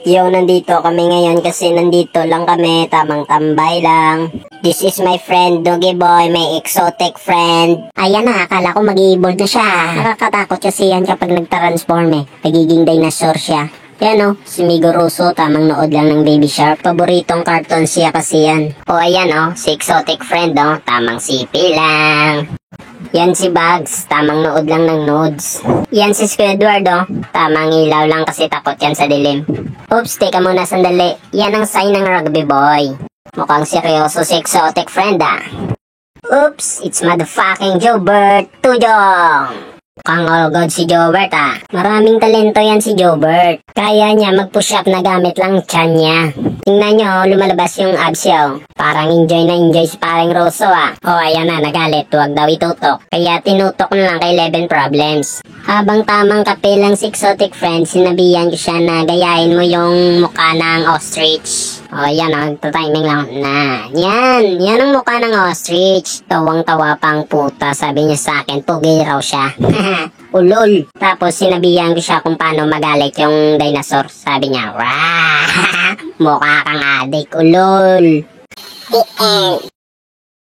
Yo, nandito kami ngayon kasi nandito lang kami, tamang tambay lang. This is my friend, Doggy Boy, my exotic friend. Ayan na, akala ko mag-i-evolve na siya. Nakakatakot kasi yan kapag nag-transform eh. Nagiging dinosaur siya. Yan o, si Migo Russo, tamang nood lang ng Baby Shark. Paboritong cartoon siya kasi yan. O ayan o, si exotic friend o, tamang sipi lang. Yan si Bugs, tamang nood lang ng nodes. Yan si Squidward oh, tamang ilaw lang kasi takot yan sa dilim. Oops, teka muna sandali. Yan ang sign ng rugby boy. Mukhang seryoso si exotic friend ah. Oops, it's motherfucking Jobert Tujong. Mukhang all god si Jobert ah. Maraming talento yan si Jobert. Kaya niya mag-push up na gamit lang tiyan niya. Tingnan nyo, lumalabas yung abs yun. Parang enjoy na enjoy si paring Rosso ah. O ayan na, nagalit. Huwag daw itutok. Kaya tinutok na lang kay Leven Problems. Habang tamang kape lang si exotic friend, sinabihan ko siya na gayahin mo yung mukha ng ostrich. O yan o, timing lang na. Yan ang mukha ng ostrich. Tawang-tawa pang puta, sabi niya sa akin, pugi raw siya. Ulol. Tapos sinabihan ko siya kung paano magalit yung dinosaur. Sabi niya, wah, mukha kang adik, ulol.